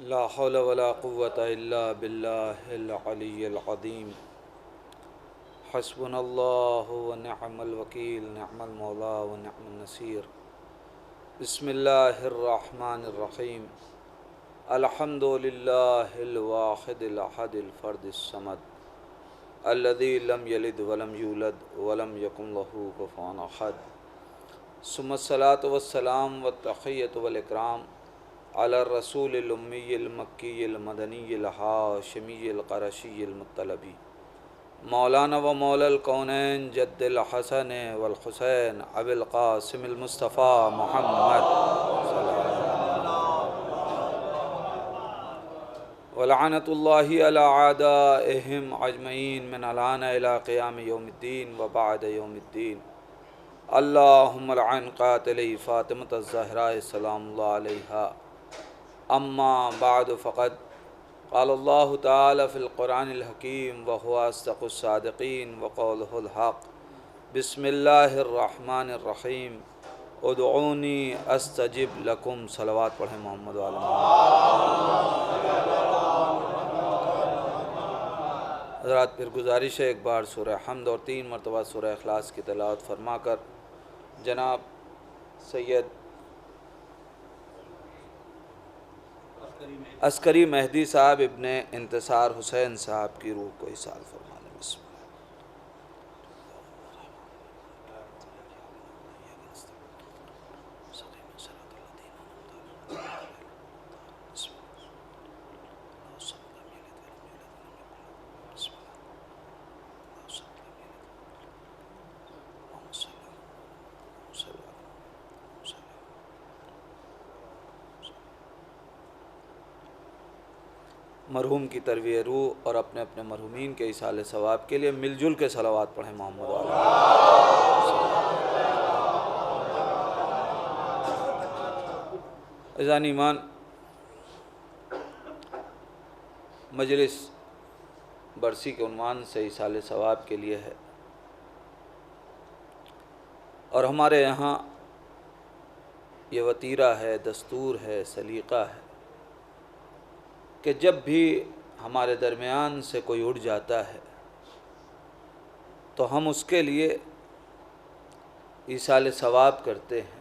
ला हौल वला कुव्वता इल्ला बिल्लाहिल अलिय्यिल अज़ीम। हस्बुनल्लाहु व निअमल वकील, निअमल मौला व निअमन नसीर। बिस्मिल्लाहिर रहमानिर रहीम। अल्हम्दुलिल्लाहिल वाहिदिल अहदिल फर्दिस समद अल्लज़ी लम यलिद वलम यूलद वलम यकुन लहू कुफुवन अहद। सुम्मस्सलातु वस्सलाम व तहिय्यतु वल इकराम अला रसूलिल उम्मीयिल मक्कीयिल मदनीयिल हाशिमीयिल क़ुरैशिय्यिल मुत्तलबी मौलाना व मौलल कौनैन जद्दिल हसन वल हुसैन अबिल क़ासिमिल मुस्तफ़ा मुहम्मद वलअनतुल्लाहि अला आदाइहिम अजमईन मिन अलाना इला क़ियाम यौमिद्दीन व बअद यौमिद्दीन। अल्लाहुम्मा लअन क़ातिली फ़ातिमत ज़हरा सलामुल्लाह अलैहा। अम्मा बाद फ़क़द क़ालल्लाहु तआला फ़िल क़ुरआनिल हकीम व हुवा अस्दक़ुस सादिक़ीन व क़ौलुहुल हक़। बिस्मिल्लाहिर रहमानिर रहीम। उदऊनी अस्तजिब लकुम। सलवात पढ़ें मोहम्मद व आले मोहम्मद। हज़रात, फिर गुजारिश है एक बार सूरह हम्द और 3 मरतबा सूरह इखलास की तिलावत फरमाकर जनाब सैयद अस्करी मेहदी साहब इब्ने इंतसार हुसैन साहब की रूह को इसाल फरमा लें। मरहूम की तरवीह रूह और अपने अपने मरहूमीन के इसाले सवाब के लिए मिलजुल के सलावात पढ़ें मोहम्मद वाले। अज़ान ईमान, मजलिस बरसी के उन्वान से इसाले सवाब के लिए है और हमारे यहाँ ये वतीरा है, दस्तूर है, सलीक़ा है कि जब भी हमारे दरमियान से कोई उठ जाता है तो हम उसके लिए ईसाल सवाब करते हैं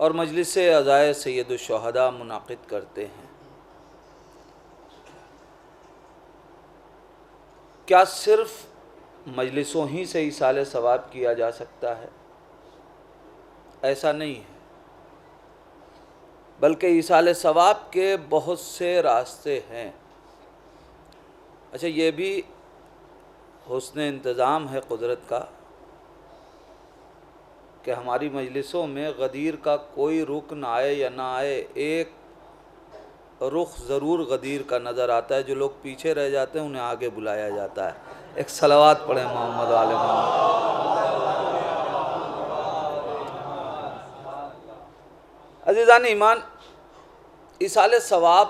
और मजलिस अज़ाए सैयदुश्शुहदा मुनाक़िद करते हैं। क्या सिर्फ़ मजलिसों ही से ईसाल सवाब किया जा सकता है? ऐसा नहीं है, बल्कि ईसाल सवाब के बहुत से रास्ते हैं। अच्छा, ये भी हुस्न इंतज़ाम है कुदरत का कि हमारी मजलिसों में गदीर का कोई रुकन आए या ना आए, एक रुख ज़रूर गदीर का नज़र आता है। जो लोग पीछे रह जाते हैं उन्हें आगे बुलाया जाता है। एक सलावात पढ़ें मोहम्मद वाले मोहम्मद। अज़ीज़ान ईमान, इसाले सवाब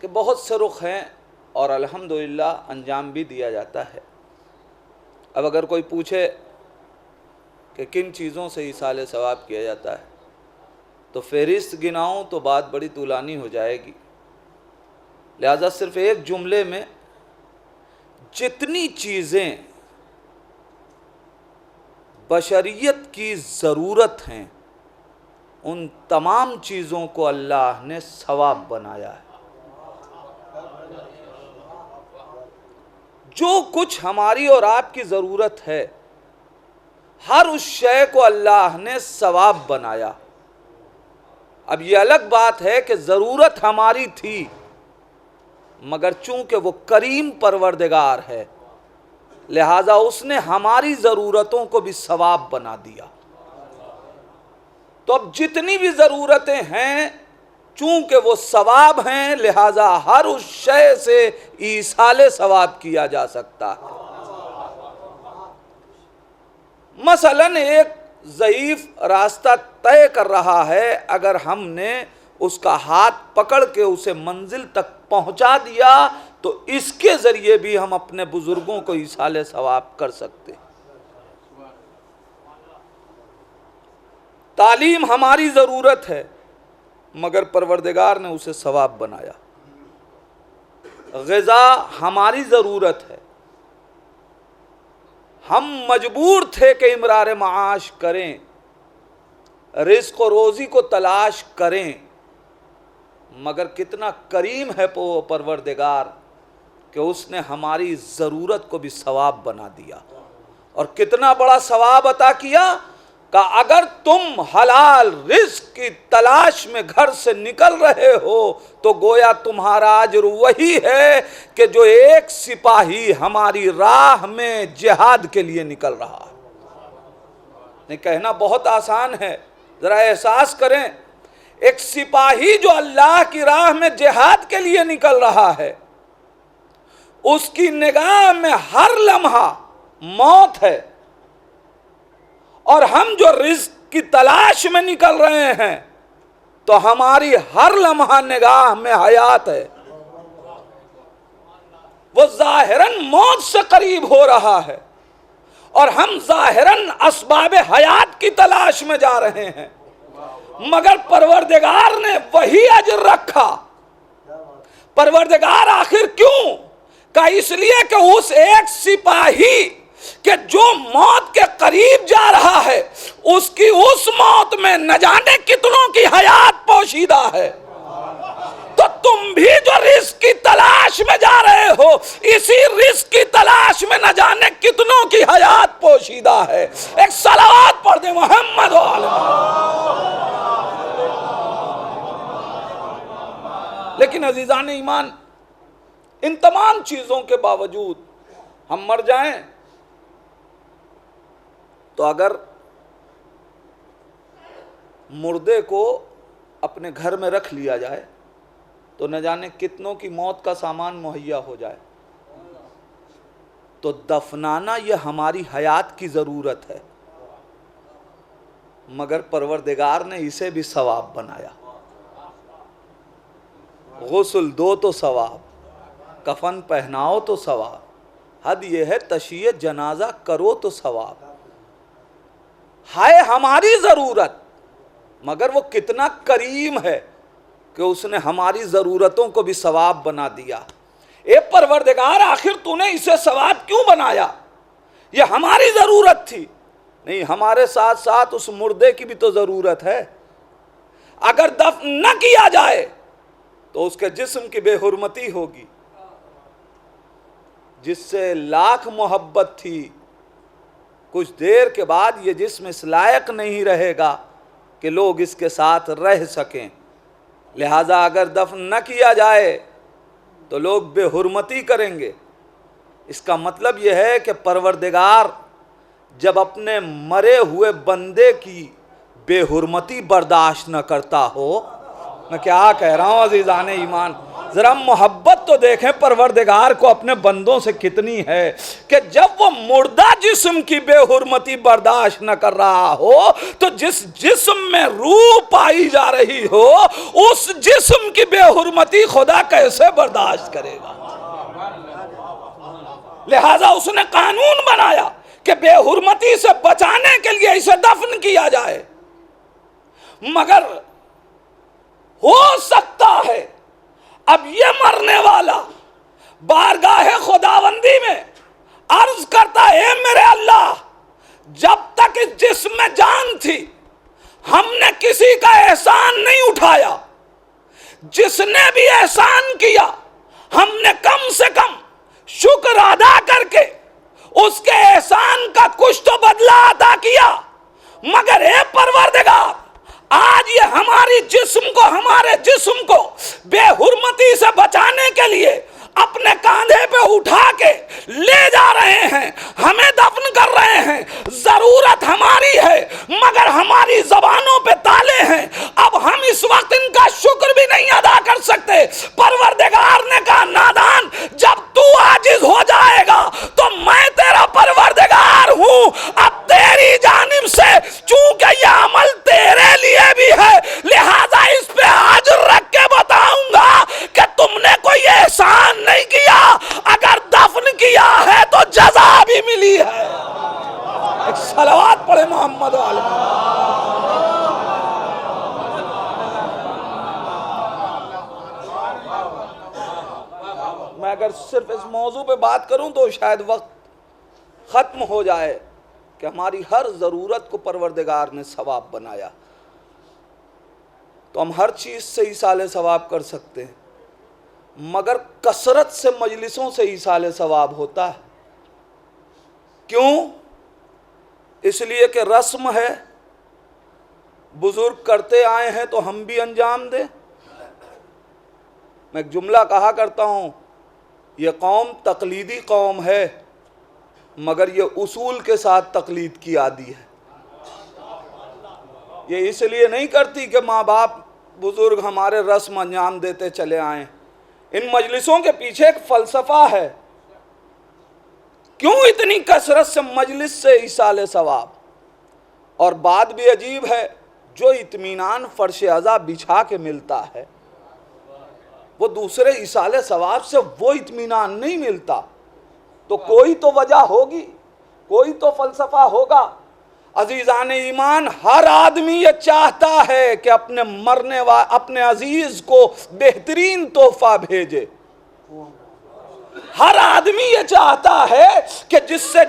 के बहुत से रुख हैं और अल्हम्दुलिल्लाह अंजाम भी दिया जाता है। अब अगर कोई पूछे कि किन चीज़ों से इसाले सवाब किया जाता है तो फ़हरिस्त गिनाऊं तो बात बड़ी तूलानी हो जाएगी। लिहाजा सिर्फ़ एक जुमले में जितनी चीज़ें बशरियत की ज़रूरत हैं उन तमाम चीज़ों को अल्लाह ने सवाब बनाया है। जो कुछ हमारी और आपकी ज़रूरत है हर उस शय को अल्लाह ने सवाब बनाया। अब ये अलग बात है कि ज़रूरत हमारी थी, मगर चूंकि वो करीम परवरदिगार है लिहाजा उसने हमारी ज़रूरतों को भी सवाब बना दिया। तो अब जितनी भी ज़रूरतें हैं चूंकि वो सवाब हैं लिहाजा हर उस शय से ईसाले सवाब किया जा सकता है। मसलन एक ज़ईफ़ रास्ता तय कर रहा है, अगर हमने उसका हाथ पकड़ के उसे मंजिल तक पहुंचा दिया तो इसके ज़रिए भी हम अपने बुज़ुर्गों को ईसाले सवाब कर सकते हैं। तालीम हमारी ज़रूरत है, मगर परवरदिगार ने उसे सवाब बनाया। ग़िज़ा हमारी ज़रूरत है, हम मजबूर थे कि इमरार माश करें, रिज़्क़ और रोज़ी को तलाश करें, मगर कितना करीम है परवरदिगार कि उसने हमारी ज़रूरत को भी सवाब बना दिया। और कितना बड़ा सवाब अता किया कि अगर तुम हलाल रिज़्क़ की तलाश में घर से निकल रहे हो तो गोया तुम्हारा अजर वही है कि जो एक सिपाही हमारी राह में जिहाद के लिए निकल रहा है। नहीं, कहना बहुत आसान है, ज़रा एहसास करें, एक सिपाही जो अल्लाह की राह में जिहाद के लिए निकल रहा है, उसकी निगाह में हर लम्हा मौत है, और हम जो रिज़्क़ की तलाश में निकल रहे हैं तो हमारी हर लम्हा निगाह में हयात है। वो ज़ाहिरन मौत से करीब हो रहा है और हम ज़ाहिरन असबाब हयात की तलाश में जा रहे हैं, मगर परवरदिगार ने वही अजर रखा। परवरदिगार आखिर क्यों का? इसलिए कि उस एक सिपाही कि जो मौत के करीब जा रहा है, उसकी उस मौत में न जाने कितनों की हयात पोशीदा है। तो तुम भी जो रिज़्क़ की तलाश में जा रहे हो, इसी रिज़्क़ की तलाश में न जाने कितनों की हयात पोशीदा है। एक सलावत पढ़ दे मोहम्मद वाले। लेकिन अजीज़ान ईमान, इन तमाम चीज़ों के बावजूद हम मर जाएं तो अगर मुर्दे को अपने घर में रख लिया जाए तो न जाने कितनों की मौत का सामान मुहैया हो जाए, तो दफनाना यह हमारी हयात की ज़रूरत है, मगर परवरदिगार ने इसे भी सवाब बनाया। गुस्ल दो तो सवाब, कफन पहनाओ तो सवाब, हद यह है तशय्ये जनाजा करो तो सवाब। है हमारी ज़रूरत, मगर वो कितना करीम है कि उसने हमारी ज़रूरतों को भी सवाब बना दिया। ए परवरदिगार, आखिर तूने इसे सवाब क्यों बनाया? ये हमारी ज़रूरत थी। नहीं, हमारे साथ साथ उस मुर्दे की भी तो ज़रूरत है। अगर दफन न किया जाए तो उसके जिस्म की बेहुरमती होगी, जिससे लाख मोहब्बत थी, कुछ देर के बाद ये जिस्म इस लायक नहीं रहेगा कि लोग इसके साथ रह सकें। लिहाजा अगर दफन न किया जाए तो लोग बेहुरमती करेंगे। इसका मतलब यह है कि परवरदिगार जब अपने मरे हुए बंदे की बेहुरमती बर्दाश्त न करता हो, मैं क्या कह रहा हूँ अज़ीज़ान ईमान, ज़रा मोहब्बत तो देखें परवरदिगार को अपने बंदों से कितनी है कि जब वो मुर्दा जिस्म की बेहुरमती बर्दाश्त न कर रहा हो तो जिस जिस्म में रूह पाई जा रही हो, उस जिस्म की बेहुरमती खुदा कैसे बर्दाश्त करेगा? लिहाजा उसने कानून बनाया कि बेहुरमती से बचाने के लिए इसे दफन किया जाए। मगर हो सकता है अब ये मरने वाला बारगाह खुदावंदी में अर्ज करता है, मेरे अल्लाह, जब तक इस जिस्म में जान थी हमने किसी का एहसान नहीं उठाया, जिसने भी एहसान किया हमने कम से कम शुक्र अदा करके उसके एहसान का कुछ तो बदला अदा किया। मगर ए परवरदिगार, आज ये हमारे जिस्म को बेहुरमती से बचाने के लिए अपने कांधे पे उठा के ले जा रहे हैं, हमें दफन कर रहे हैं। जरूरत हमारी है मगर हमारी जबानों पे ताले हैं। अब हम इस वक्त इनका शुक्र भी नहीं अदा कर सकते। परवरदिगार ने कहा, नादान, जब तू आजिज हो जाएगा तो मैं तेरा परवरदिगार हूं। अब तेरी जानिब से चूंकि यह अमल तेरे लिए भी है, लिहाजा इस पे हाजिर रख के बताऊंगा कि तुमने कोई एहसान नहीं किया, अगर दफन किया है तो जजा भी मिली है। एक सलावत पढ़े मोहम्मद वाले। अगर सिर्फ इस मौजू पे बात करूं तो शायद वक्त ख़त्म हो जाए कि हमारी हर ज़रूरत को परवरदिगार ने सवाब बनाया। तो हम हर चीज़ से ईसाले सवाब कर सकते हैं, मगर कसरत से मजलिसों से ईसाले सवाब होता है। क्यों? इसलिए कि रस्म है, बुजुर्ग करते आए हैं तो हम भी अंजाम दें। मैं एक जुमला कहा करता हूँ, ये कौम तकलीदी कौम है मगर ये उसूल के साथ तकलीद की आदी है। ये इसलिए नहीं करती कि माँ बाप बुजुर्ग हमारे रस्म अंजाम देते चले आए। इन मजलिसों के पीछे एक फ़लसफ़ा है। क्यों इतनी कसरत से मजलिस से ईसाले सवाब? और बात भी अजीब है, जो इत्मीनान फर्श अज़ा बिछा के मिलता है वो दूसरे ईसाले सवाब से वो इत्मीनान नहीं मिलता। तो कोई तो वजह होगी, कोई तो फ़लसफ़ा होगा। अजीज़ान ईमान, हर आदमी ये चाहता है कि अपने अजीज़ को बेहतरीन तोहफा भेजे। हर आदमी ये चाहता है कि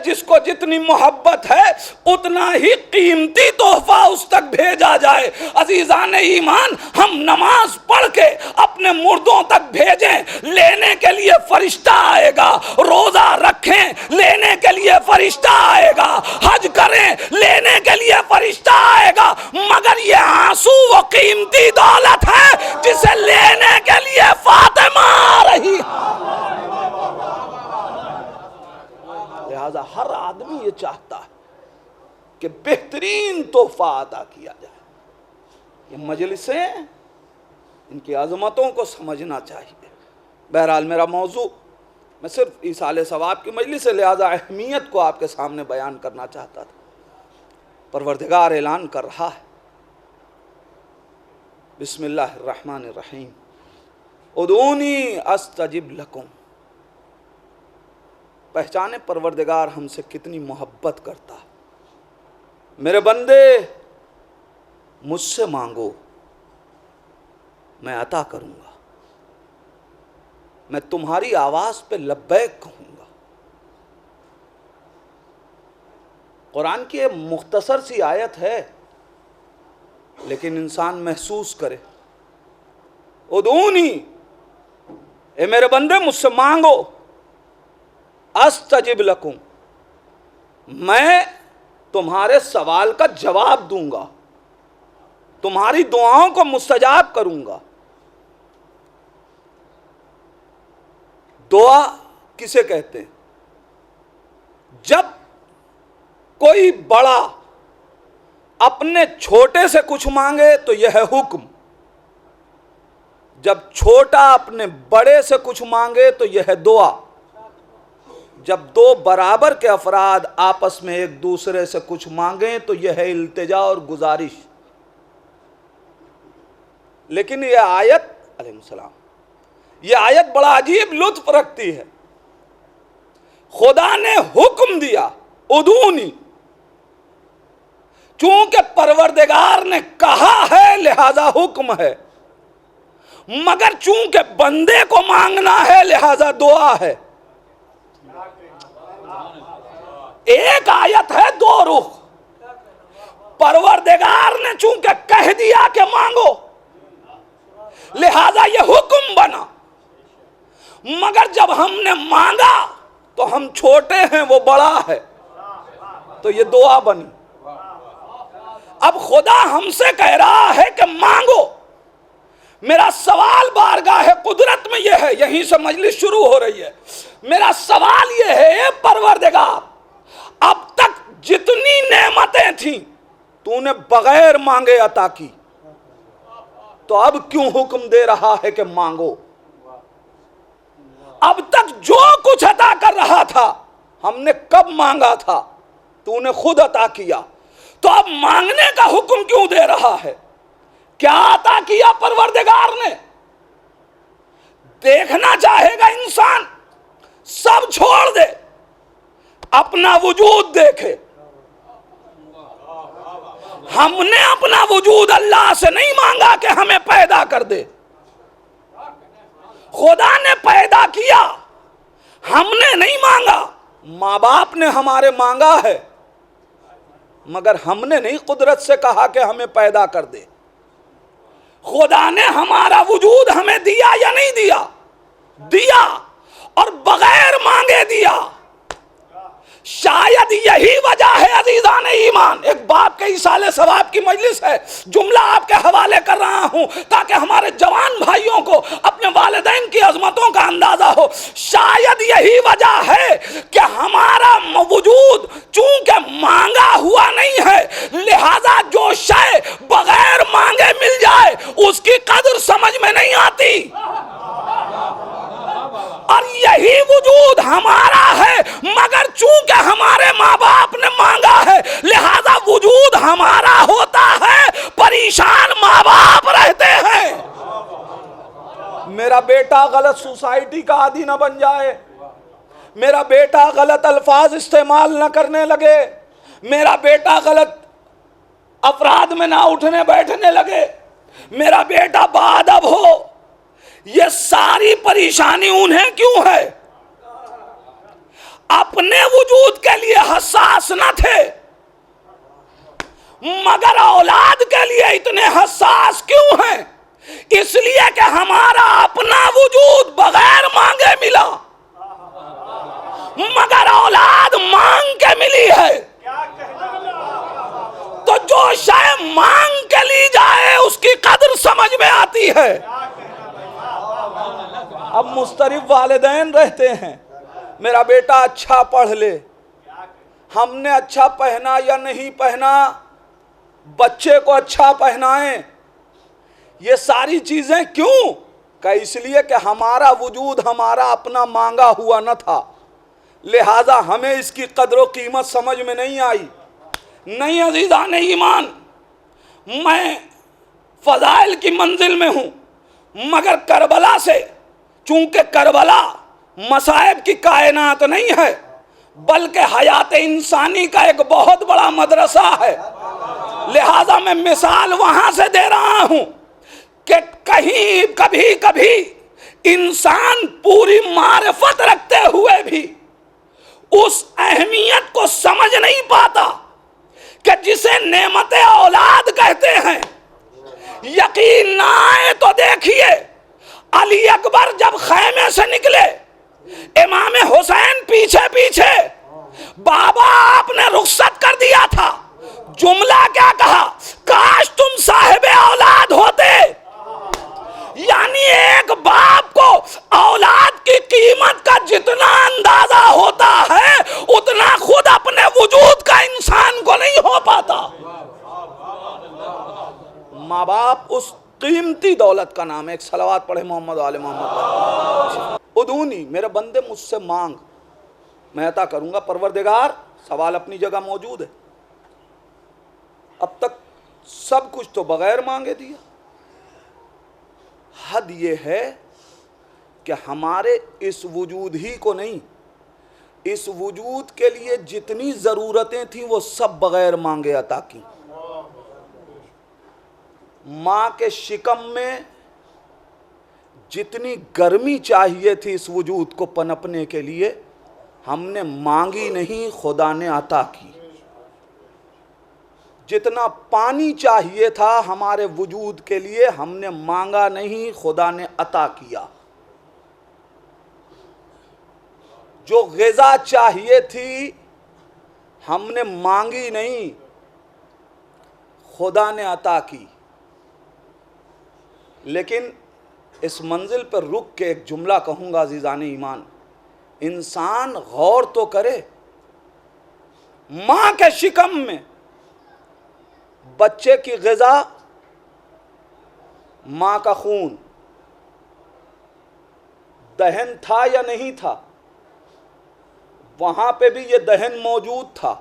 जिसको जितनी मोहब्बत है उतना ही कीमती तोहफा उस तक भेजा जाए। अजीज़ान ईमान, हम नमाज पढ़ के अपने मुर्दों तक भेजें, लेने के लिए फरिश्ता आएगा। रोज़ा रखें, लेने के लिए फरिश्ता आएगा। हज करें, लेने के लिए फरिश्ता आएगा। मगर ये आंसू वो कीमती दौलत है जिसे लेने के लिए फातिमा आ रही है। लिहाजा हर आदमी ये चाहता है कि बेहतरीन तोहफा अता किया जाए। ये मजलिसें, इनकी अज़मतों को समझना चाहिए। बहरहाल मेरा मौजू, मैं सिर्फ ईसाले सवाब की मजलिस है, लिहाजा अहमियत को आपके सामने बयान करना चाहता था। परवरदिगार ऐलान कर रहा है, बिस्मिल्लाहिर्रहमानिर्रहीम, उदूनी अस्तजिब लकुम। पहचाने परवरदिगार हमसे कितनी मोहब्बत करता है। मेरे बंदे, मुझसे मांगो, मैं अता करूंगा। मैं तुम्हारी आवाज़ पे लब्बैक कहूंगा। कुरान की एक मुख्तसर सी आयत है, लेकिन इंसान महसूस करे। उदूनी, ए मेरे बंदे मुझसे मांगो, अस्तजिब लकुम, मैं तुम्हारे सवाल का जवाब दूंगा, तुम्हारी दुआओं को मुस्तजाब करूंगा। दुआ किसे कहते हैं? जब कोई बड़ा अपने छोटे से कुछ मांगे तो यह है हुक्म। जब छोटा अपने बड़े से कुछ मांगे तो यह है दुआ। जब दो बराबर के अफराद आपस में एक दूसरे से कुछ मांगें तो यह है इल्तिजा और गुजारिश। लेकिन यह आयत अलैहिस्सलाम, यह आयत बड़ा अजीब लुत्फ रखती है। खुदा ने हुक्म दिया उदूनी, चूंकि परवरदिगार ने कहा है लिहाजा हुक्म है, मगर चूंकि बंदे को मांगना है लिहाजा दुआ है। एक आयत है दो रुख। परवरदिगार ने चूंकि कह दिया कि मांगो, लिहाजा यह हुक्म बना। मगर जब हमने मांगा तो हम छोटे हैं, वो बड़ा है, तो ये दुआ बनी। अब खुदा हमसे कह रहा है कि मांगो। मेरा सवाल बारगाह कुदरत में यह है, यहीं से मजलिस शुरू हो रही है। मेरा सवाल यह है, परवरदिगार, अब तक जितनी नेमतें थीं तूने बगैर मांगे अता की, तो अब क्यों हुक्म दे रहा है कि मांगो? अब तक जो कुछ अता कर रहा था हमने कब मांगा था? तूने खुद अता किया, तो अब मांगने का हुक्म क्यों दे रहा है? क्या अता किया परवरदिगार ने? देखना चाहेगा इंसान, सब छोड़ दे, अपना वजूद देखे। हमने अपना वजूद अल्लाह से नहीं मांगा कि हमें पैदा कर दे। खुदा ने पैदा किया, हमने नहीं मांगा, माँ बाप ने हमारे मांगा है, मगर हमने नहीं कुदरत से कहा कि हमें पैदा कर दे। खुदा ने हमारा वजूद हमें दिया या नहीं दिया? दिया, और बगैर मांगे दिया। शायद यही वजह है अजीजान ईमान, एक बाप के इसाले सवाब की मजलिस है, जुमला आपके हवाले कर रहा हूं ताकि हमारे जवान भाइयों को अपने वालिदैन की अजमतों का अंदाजा हो। शायद यही वजह है कि हमारा वजूद चूंकि मांगा हुआ नहीं है, लिहाजा जो शय बगैर मांगे मिल जाए उसकी कदर समझ में नहीं आती। और यही वजूद हमारा है, मगर चूंकि हमारे माँ बाप ने मांगा है, लिहाजा वजूद हमारा होता है, परेशान माँ बाप रहते हैं। मेरा बेटा गलत सोसाइटी का आदी न बन जाए, मेरा बेटा गलत अल्फाज इस्तेमाल न करने लगे, मेरा बेटा गलत अपराध में ना उठने बैठने लगे, मेरा बेटा बाअदब हो। ये सारी परेशानी उन्हें क्यों है? अपने वजूद के लिए हसास न थे, मगर औलाद के लिए इतने हसास क्यों हैं? इसलिए कि हमारा अपना वजूद बगैर मांगे मिला, मगर औलाद मांग के मिली है। तो जो शय मांग के ली जाए उसकी कदर समझ में आती है। अब मुस्तरिफ वालिदैन रहते हैं, मेरा बेटा अच्छा पढ़ ले, हमने अच्छा पहना या नहीं पहना, बच्चे को अच्छा पहनाएं, ये सारी चीजें क्यों? का इसलिए कि हमारा वजूद हमारा अपना मांगा हुआ न था, लिहाजा हमें इसकी कदर व कीमत समझ में नहीं आई। नहीं अजीज़ान ईमान, मैं फजाइल की मंजिल में हूँ, मगर करबला से, चूंकि करबला मसाइब की कायनात नहीं है बल्कि हयात इंसानी का एक बहुत बड़ा मदरसा है, लिहाजा मैं मिसाल वहां से दे रहा हूं कि कहीं कभी कभी इंसान पूरी मारिफत रखते हुए भी उस अहमियत को समझ नहीं पाता कि जिसे नेमते औलाद कहते हैं। यकीन ना आए तो देखिए, अली अकबर जब खैमे से निकले, इमाम हुसैन पीछे पीछे, बाबा आपने रुखसत कर दिया था, जुमला क्या कहा? काश तुम साहिबे औलाद होते। यानी एक बाप को औलाद की कीमत का जितना अंदाजा होता है उतना खुद अपने वजूद का इंसान को नहीं हो पाता। माँ बाप उस कीमती दौलत का नाम है। एक सलावत पढ़े मोहम्मद वाले मोहम्मद। उदूनी, मेरे बंदे मुझसे मांग, मैं अता करूंगा। परवरदिगार, सवाल अपनी जगह मौजूद है। अब तक सब कुछ तो बगैर मांगे दिया। हद ये है कि हमारे इस वजूद ही को नहीं, इस वजूद के लिए जितनी ज़रूरतें थी वो सब बगैर मांगे अता की। माँ के शिकम में जितनी गर्मी चाहिए थी इस वजूद को पनपने के लिए, हमने मांगी नहीं, खुदा ने अता की। जितना पानी चाहिए था हमारे वजूद के लिए, हमने मांगा नहीं, खुदा ने अता किया। जो ग़िज़ा चाहिए थी हमने मांगी नहीं, खुदा ने अता की। लेकिन इस मंजिल पर रुक के एक जुमला कहूँगा अज़ीज़ान ईमान, इंसान गौर तो करे। माँ के शिकम में बच्चे की ग़िज़ा, माँ का खून, दहन था या नहीं था? वहाँ पे भी ये दहन मौजूद था,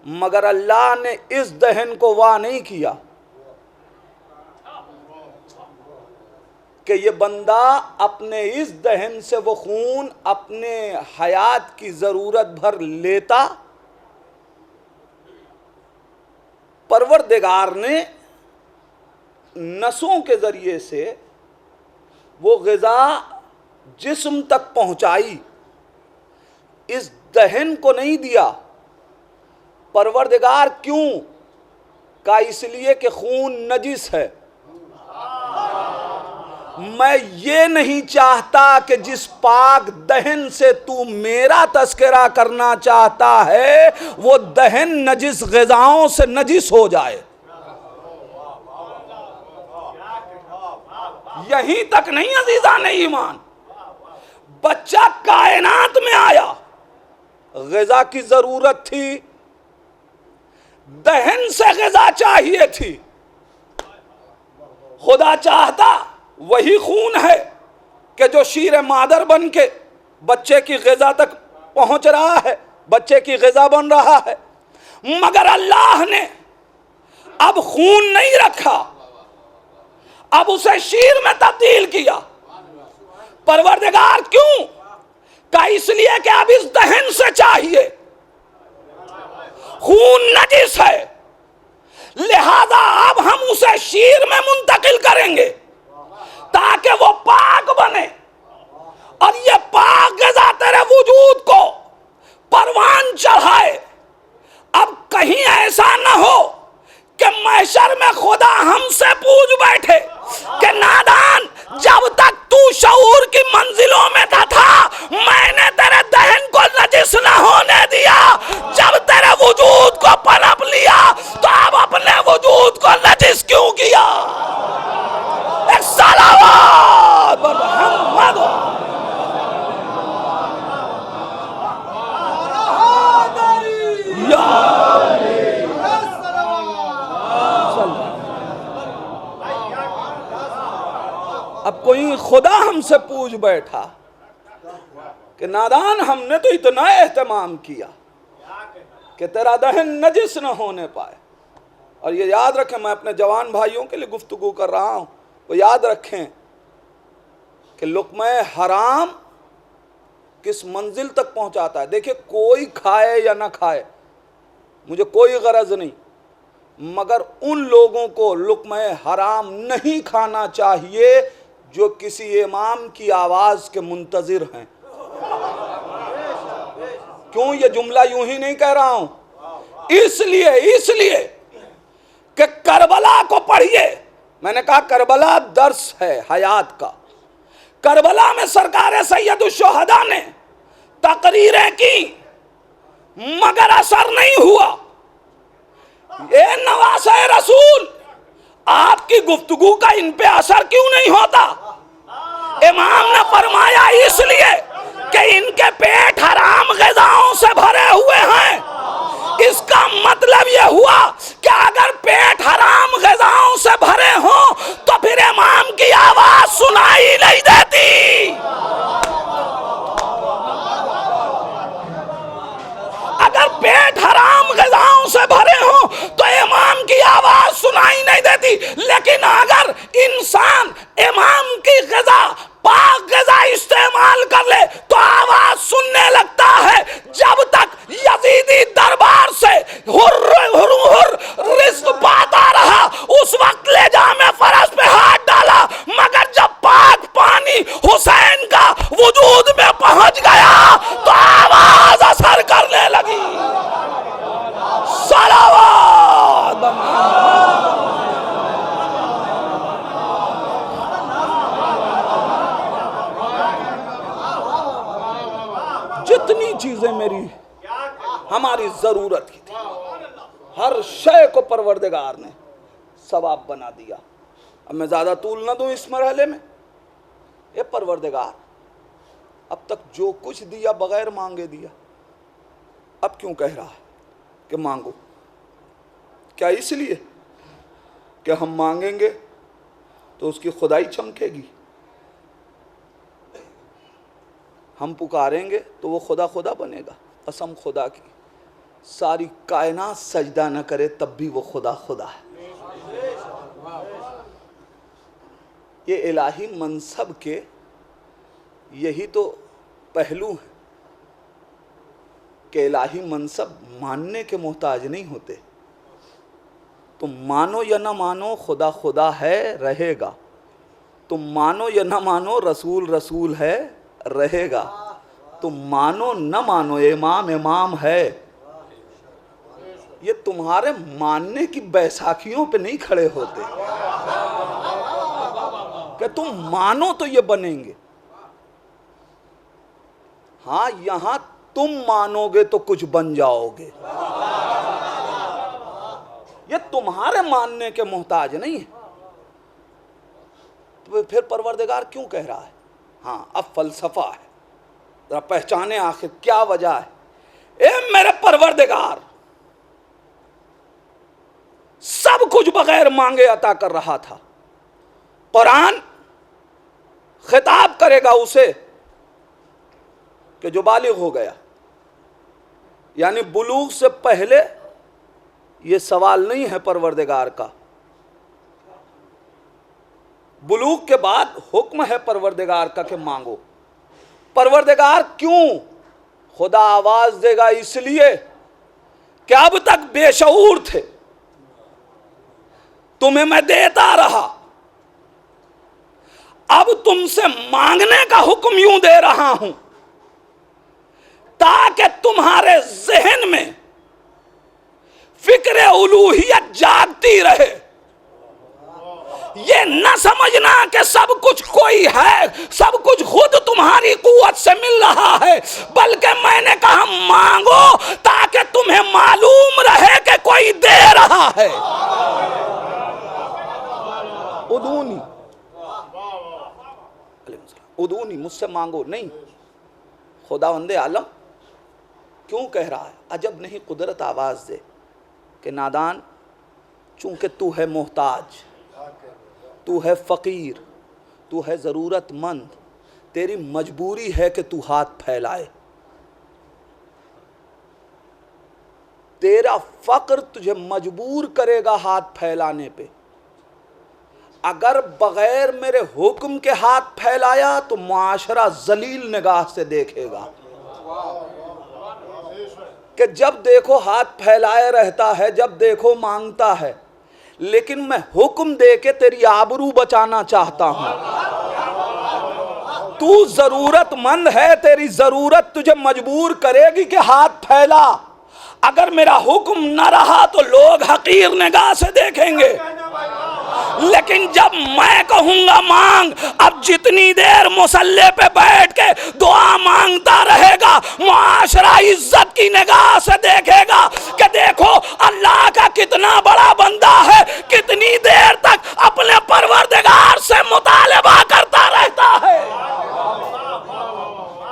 मगर अल्लाह ने इस दहन को वाह नहीं किया कि ये बंदा अपने इस दहन से वो खून अपने हयात की ज़रूरत भर लेता। परवरदिगार ने नसों के ज़रिए से वो ग़िज़ा जिस्म तक पहुँचाई इस दहन को नहीं दिया। परवरदिगार क्यों? का इसलिए कि खून नजिस है। मैं ये नहीं चाहता कि जिस पाक दहन से तू मेरा तस्करा करना चाहता है वो दहन नजिस ग़िज़ाओं से नजिस हो जाए। यहीं तक नहीं अजीज़ान ईमान, बच्चा कायनात में आया, ग़िज़ा की ज़रूरत थी, दहन से ग़िज़ा चाहिए थी। खुदा चाहता वही खून है कि जो शीर मादर बन के बच्चे की ग़िज़ा तक पहुंच रहा है, बच्चे की ग़िज़ा बन रहा है, मगर अल्लाह ने अब खून नहीं रखा, अब उसे शीर में तब्दील किया। परवरदिगार क्यों? का इसलिए कि अब इस दहन से चाहिए, खून नजिस है, लिहाजा अब हम उसे शीर में मुंतकिल करेंगे ताकि वो पाक बने। और ये पाक ग़िज़ा तेरे वजूद को परवान चढ़ाए। अब कहीं ऐसा न हो कि महशर में खुदा हमसे पूछ बैठे कि नादान, जब तक तू शऊर की मंजिलों में था मैंने तेरे दहन को नजिस न होने दिया, जब तेरे वजूद को पनप लिया तो अब अपने वजूद को नजिस क्यों किया? एक सलावत मोहम्मद अब कोई खुदा हमसे पूछ बैठा कि नादान, हमने तो इतना एहतमाम किया कि तेरा दहन नजिस न होने पाए। और ये याद रखें, मैं अपने जवान भाइयों के लिए गुफ्तगू कर रहा हूँ, वो याद रखें कि लुक़्मा हराम किस मंजिल तक पहुँचाता है। देखिए, कोई खाए या ना खाए मुझे कोई गरज नहीं, मगर उन लोगों को लुक़्मा हराम नहीं खाना चाहिए जो किसी इमाम की आवाज़ के मुंतज़िर हैं। क्यों ये जुमला यूं ही नहीं कह रहा हूं? इसलिए कि करबला को पढ़िए। मैंने कहा करबला दर्स है हयात का। करबला में सरकार सैयदुश्शुहदा ने तकरीरें की मगर असर नहीं हुआ। ये नवासे रसूल, आपकी गुफ्तगू का इन पे असर क्यों नहीं होता? इमाम ने फरमाया इसलिए कि इनके पेट हराम ग़िज़ाओं से भरे हुए हैं। इसका मतलब यह हुआ कि अगर पेट हराम ग़िज़ाओं से भरे हों तो फिर इमाम की आवाज सुनाई नहीं देती। अगर पेट हराम ग़िज़ाओं से भरे हों तो इमाम की आवाज सुनाई नहीं देती। लेकिन अगर इंसान इमाम की ग़िज़ा पाक ग़िज़ा इस्तेमाल कर ले तो आवाज सुनने लगता है। जब तक यजीदी दरबार से हुर रिज़्क़ पाता रहा उस वक्त ले जा में फरस पे हाथ डाला, मगर जब पाक पानी हुसैन का वजूद में पहुंच गया तो आवाज असर करने लगी। सलावत जितनी चीजें मेरी हमारी जरूरत की थी, हर शय को परवरदिगार ने सवाब बना दिया। अब मैं ज्यादा तूल ना दूं इस मरहले में। ये परवरदिगार अब तक जो कुछ दिया बगैर मांगे दिया, अब क्यों कह रहा है कि मांगो? क्या इसलिए कि हम मांगेंगे तो उसकी खुदाई चमकेगी? हम पुकारेंगे तो वो खुदा खुदा बनेगा। कसम खुदा की, सारी कायनात सजदा न करे तब भी वो खुदा खुदा है। ये इलाही मनसब के यही तो पहलू हैं कि इलाही मनसब मानने के मोहताज नहीं होते। तुम मानो या ना मानो खुदा खुदा है, रहेगा। तुम मानो या ना मानो रसूल रसूल है, रहेगा। तुम मानो न मानो, इमाम इमाम है। ये तुम्हारे मानने की बैसाखियों पे नहीं खड़े होते कि तुम मानो तो ये बनेंगे। हाँ, यहां तुम मानोगे तो कुछ बन जाओगे। ये तुम्हारे मानने के मोहताज नहीं है। तो फिर परवरदिगार क्यों कह रहा है? हाँ, अब फलसफा है, जरा पहचाने आखिर क्या वजह है। ए मेरे परवरदिगार सब कुछ बगैर मांगे अता कर रहा था। कुरान खिताब करेगा उसे कि जो बालिग हो गया, यानी बुलूग से पहले ये सवाल नहीं है परवरदिगार का। बुलूग के बाद हुक्म है परवरदिगार का कि मांगो। परवरदिगार क्यों? खुदा आवाज देगा इसलिए कि अब तक बेशऊर थे, तुम्हें मैं देता रहा, अब तुमसे मांगने का हुक्म यूं दे रहा हूं ताकि तुम्हारे जहन में फिक्र उलूहियत जागती रहे। ये न समझना कि सब कुछ कोई है, सब कुछ खुद तुम्हारी कुव्वत से मिल रहा है, बल्कि मैंने कहा मांगो ताकि तुम्हें मालूम रहे कि कोई दे रहा है। उदूनी उदूनी, मुझसे मांगो नहीं। खुदावंदे आलम क्यों कह रहा है? अजब नहीं कुदरत आवाज दे कि नादान, चूंकि तू है मोहताज, तू है फकीर, तू है ज़रूरतमंद, तेरी मजबूरी है कि तू हाथ फैलाए। तेरा फ़क्र तुझे मजबूर करेगा हाथ फैलाने पे। अगर बगैर मेरे हुक्म के हाथ फैलाया तो मुआशरा जलील निगाह से देखेगा कि जब देखो हाथ फैलाए रहता है, जब देखो मांगता है। लेकिन मैं हुक्म दे के तेरी आबरू बचाना चाहता हूं। तू जरूरतमंद है, तेरी जरूरत तुझे मजबूर करेगी कि हाथ फैला। अगर मेरा हुक्म न रहा तो लोग हकीर निगाह से देखेंगे, लेकिन जब मैं कहूंगा मांग, अब जितनी देर मुसल्ले पे बैठ के दुआ मांगता रहेगा, मुआशरा इज्जत की निगाह से देखेगा कि देखो अल्लाह का कितना बड़ा बंदा है, कितनी देर तक अपने परवरदिगार से मुतालबा करता रहता है।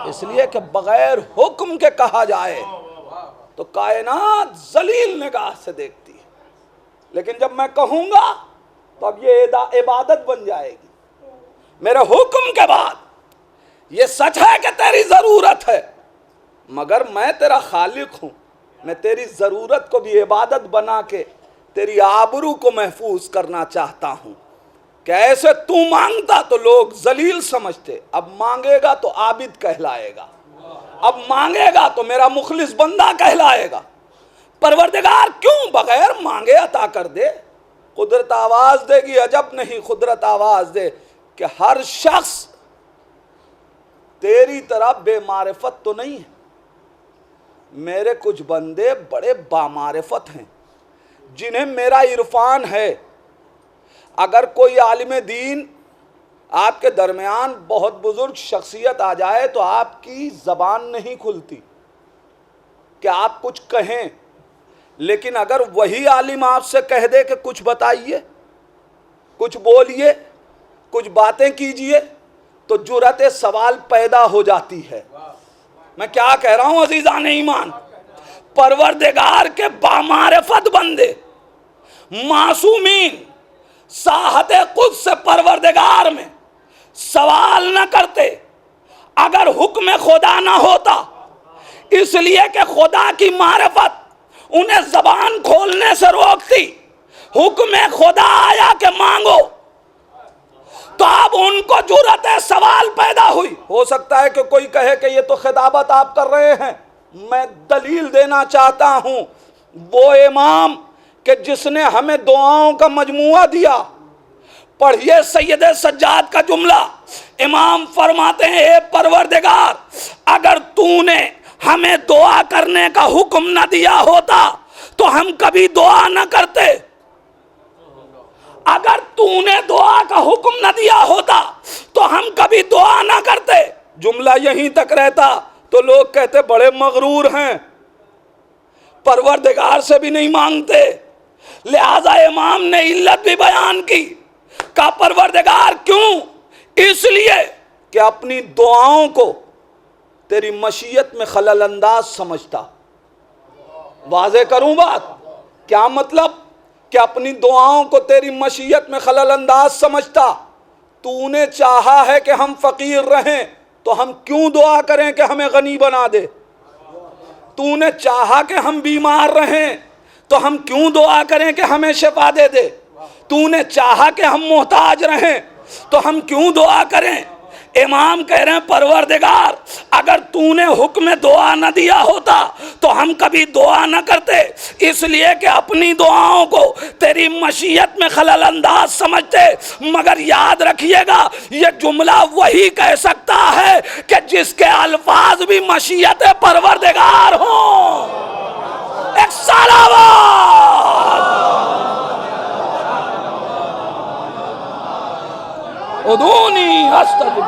इसलिए कि बगैर हुक्म के कहा जाए तो कायनात जलील निगाह से देखती है, लेकिन जब मैं कहूंगा तो अब ये इबादत बन जाएगी। मेरे हुक्म के बाद ये सच है कि तेरी जरूरत है, मगर मैं तेरा खालिक हूं। मैं तेरी जरूरत को भी इबादत बना के तेरी आबरू को महफूज करना चाहता हूं। कैसे तू मांगता तो लोग जलील समझते, अब मांगेगा तो आबिद कहलाएगा, अब मांगेगा तो मेरा मुखलिस बंदा कहलाएगा। परवरदिगार क्यों बगैर मांगे अता कर दे? कुदरत आवाज देगी, अजब नहीं कुदरत आवाज दे कि हर शख्स तेरी तरह बेमारिफत तो नहीं है। मेरे कुछ बंदे बड़े बामारिफत हैं, जिन्हें मेरा इरफान है। अगर कोई आलिम दीन आपके दरमियान बहुत बुजुर्ग शख्सियत आ जाए तो आपकी जबान नहीं खुलती कि आप कुछ कहें, लेकिन अगर वही आलिम आपसे कह दे कि कुछ बताइए, कुछ बोलिए, कुछ बातें कीजिए, तो जुर्रत सवाल पैदा हो जाती है। मैं क्या कह रहा हूं अजीजान ईमान? परवरदिगार के बामारिफत बंदे, मासूमीन, साहते खुद से परवरदिगार में सवाल न करते अगर हुक्म खुदा ना होता, इसलिए कि खुदा की मारिफत उन्हें जबान खोलने से रोकती। हुक्म खुदा आया कि मांगो, तो अब उनको जुर्रत सवाल पैदा हुई। हो सकता है कि कोई कहे कि ये तो खिताबत आप कर रहे हैं। मैं दलील देना चाहता हूं, वो इमाम कि जिसने हमें दुआओं का मजमुआ दिया, पढ़िए सैयद सज्जाद का जुमला। इमाम फरमाते हैं, ए परवरदिगार, अगर तूने हमें दुआ करने का हुक्म न दिया होता तो हम कभी दुआ न करते। अगर तूने दुआ का हुक्म न दिया होता तो हम कभी दुआ न करते। जुमला यहीं तक रहता तो लोग कहते बड़े मगरूर हैं, परवरदिगार से भी नहीं मांगते। लिहाजा इमाम ने इल्लत भी बयान की, का परवरदिगार क्यों? इसलिए कि अपनी दुआओं को तेरी मशीयत में खलल अंदाज समझता। वाज़े करूं बात? क्या मतलब? कि अपनी दुआओं को तेरी मशीयत में खलल अंदाज समझता। तूने चाहा है कि हम फकीर रहें तो हम क्यों दुआ करें कि हमें गनी बना दे? तूने चाहा कि हम बीमार रहें तो हम क्यों दुआ करें कि हमें शिफा दे दे? तूने चाहा कि हम मोहताज रहें तो हम क्यों दुआ करें? इमाम कह रहे हैं, परवरदिगार, अगर तूने हुक्म दुआ न दिया होता तो हम कभी दुआ न करते। इसलिए कि अपनी दुआओं को तेरी मशीयत में खलल अंदाज समझते। मगर याद रखिएगा, ये जुमला वही कह सकता है कि जिसके अल्फाज भी मशीयत परवरदिगार हों। एक सलावत उदूनी अस्तजिब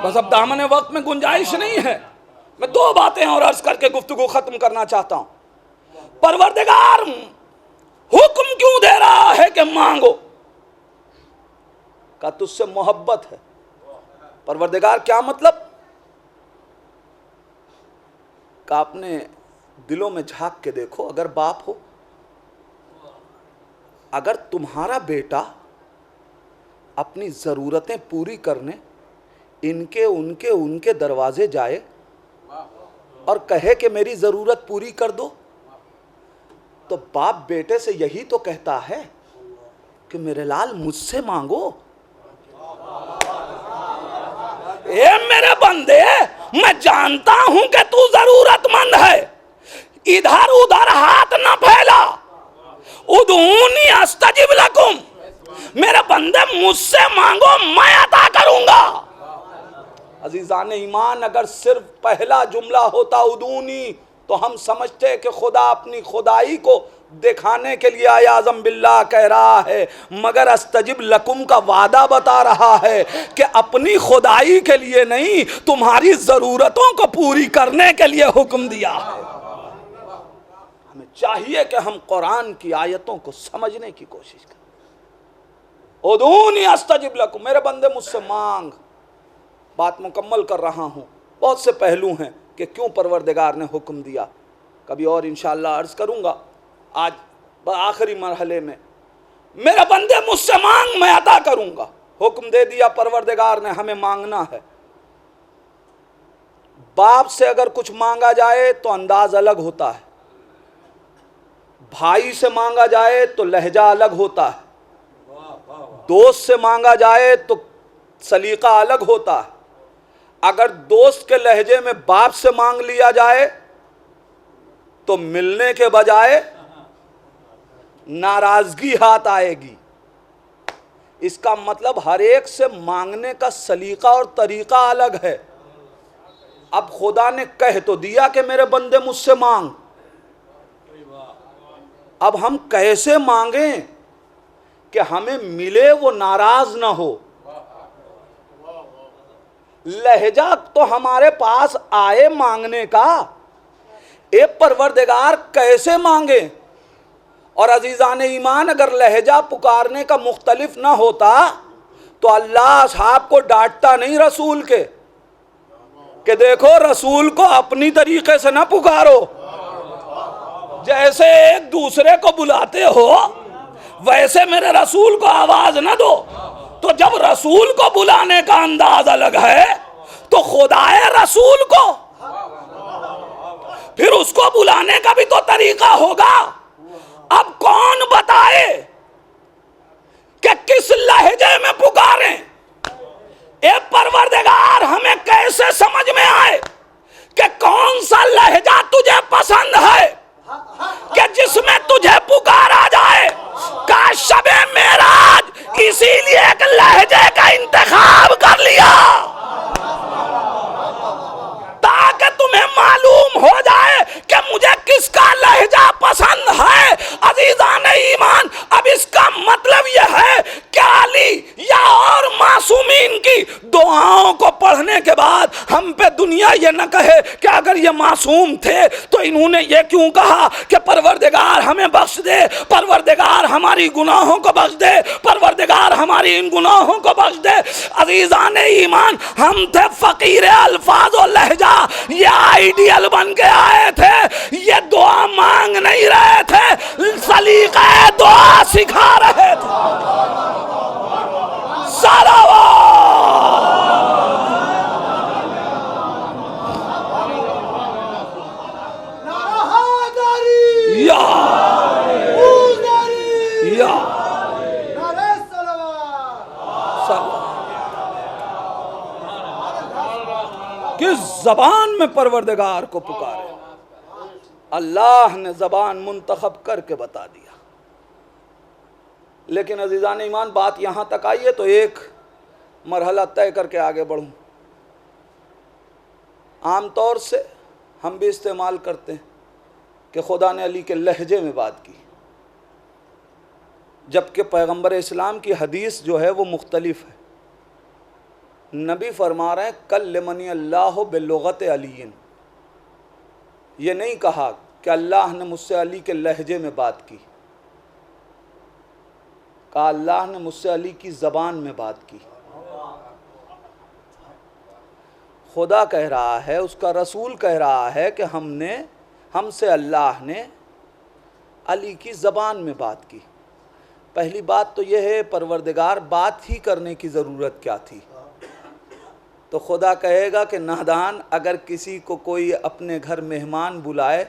बस अब दामन वक्त में गुंजाइश नहीं है। मैं दो बातें और अर्ज करके गुफ्तगू खत्म करना चाहता हूं। परवरदिगार हुक्म क्यों दे रहा है कि मांगो? का तुझसे मोहब्बत है। परवरदिगार क्या मतलब? का अपने दिलों में झांक के देखो, अगर बाप हो, अगर तुम्हारा बेटा अपनी ज़रूरतें पूरी करने इनके उनके उनके दरवाजे जाए और कहे कि मेरी ज़रूरत पूरी कर दो, तो बाप बेटे से यही तो कहता है कि मेरे लाल मुझसे मांगो। ए मेरे बंदे, मैं जानता हूं कि तू जरूरतमंद है, इधर उधर हाथ न फैला। उदूनी अस्तजिब लकुम, मेरे बंदे मुझसे मांगो, मैं अता करूंगा। अजीजान ईमान, अगर सिर्फ पहला जुमला होता उदूनी, तो हम समझते कि खुदा अपनी खुदाई को दिखाने के लिए आया आज़म बिल्लाह कह रहा है, मगर अस्तजिब लकुम का वादा बता रहा है कि अपनी खुदाई के लिए नहीं, तुम्हारी ज़रूरतों को पूरी करने के लिए हुक्म दिया है। हमें चाहिए कि हम कुरान की आयतों को समझने की कोशिश करें। उदूनी अस्तजिब लकुम, मेरे बंदे मुझसे मांग। बात मुकम्मल कर रहा हूँ। बहुत से पहलू हैं कि क्यों परवरदिगार ने हुक्म दिया, कभी और इंशाअल्लाह अर्ज़ करूँगा। आज आखिरी मरहले में, मेरे बंदे मुझसे मांग, मैं अता करूँगा। हुक्म दे दिया परवरदिगार ने, हमें मांगना है। बाप से अगर कुछ मांगा जाए तो अंदाज अलग होता है, भाई से मांगा जाए तो लहजा अलग होता है, दोस्त से मांगा जाए तो सलीका अलग होता है। अगर दोस्त के लहजे में बाप से मांग लिया जाए तो मिलने के बजाय नाराजगी हाथ आएगी। इसका मतलब हर एक से मांगने का सलीका और तरीका अलग है। अब खुदा ने कह तो दिया कि मेरे बंदे मुझसे मांग, अब हम कैसे मांगें कि हमें मिले वो नाराज ना हो। लहजा तो हमारे पास आए मांगने का, ए परवरदिगार कैसे मांगे। और अजीजान ईमान, अगर लहजा पुकारने का मुख्तलिफ ना होता तो अल्लाह साहब को डांटता नहीं रसूल के कि देखो रसूल को अपनी तरीके से ना पुकारो, जैसे एक दूसरे को बुलाते हो वैसे मेरे रसूल को आवाज ना दो। तो जब रसूल को बुलाने का अंदाज अलग है तो खुदाए रसूल को फिर उसको बुलाने का भी तो तरीका होगा। अब कौन बताए कि किस लहजे में पुकारें। ए परवरदिगार, हमें कैसे समझ में आए कि कौन पसंद है कि जिसमें तुझे पुकारा जाए। का शबे मेराज इसीलिए एक लहजे का इंतखाब कर लिया ताकि तुम्हें मालूम हो जाए कि मुझे किसका लहजा पसंद है। अजीजान ईमान, अब इसका मतलब यह है कि अली या और मासूमीन की दुआओं को पढ़ने के बाद हम पे दुनिया ये न कहे कि अगर ये मासूम थे तो इन्होंने ये क्यों कहा कि परवरदिगार हमें बख्श दे, परवरदिगार हमारी गुनाहों को बख्श दे, परवरदिगार हमारी इन गुनाहों को बख्श दे। अजीजान ईमान, हम थे फकीर अल्फाज और लहजा, ये आइडियल बन के आए थे, ये दुआ मांग नहीं रहे थे, सलीका दुआ सिखा रहे थे। किस जबान में परवरदिगार को पुकारे, अल्लाह ने जबान मुंतखब करके बता दिया। लेकिन अजीजान ईमान, बात यहाँ तक आई है तो एक मरहला तय करके आगे बढ़ूँ। आम तौर से हम भी इस्तेमाल करते हैं कि खुदा ने अली के लहजे में बात की, जबकि पैगंबर इस्लाम की हदीस जो है वो मुख्तलिफ है। नबी फरमा रहे हैं कल्लमनी अल्लाह बिलुगत अलीन, ये नहीं कहा कि अल्लाह ने मुझसे अली के लहजे में बात की, कहा अल्लाह ने मुझसे अली की ज़बान में बात की। खुदा कह रहा है, उसका रसूल कह रहा है कि हमसे अल्लाह ने अली की ज़बान में बात की। पहली बात तो यह है, परवरदिगार बात ही करने की ज़रूरत क्या थी? तो खुदा कहेगा कि नादान, अगर किसी को कोई अपने घर मेहमान बुलाए,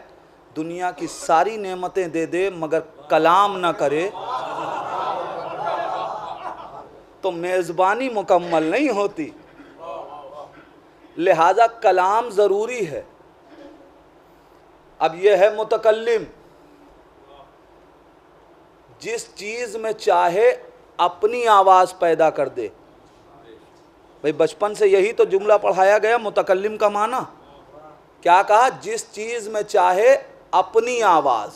दुनिया की सारी नेमतें दे दे मगर कलाम ना करे तो मेज़बानी मुकम्मल नहीं होती। लिहाजा कलाम ज़रूरी है। अब यह है मुतकल्लिम, जिस चीज़ में चाहे अपनी आवाज़ पैदा कर दे। भाई बचपन से यही तो जुमला पढ़ाया गया, मुतकल्लिम का माना क्या कहा? जिस चीज़ में चाहे अपनी आवाज़,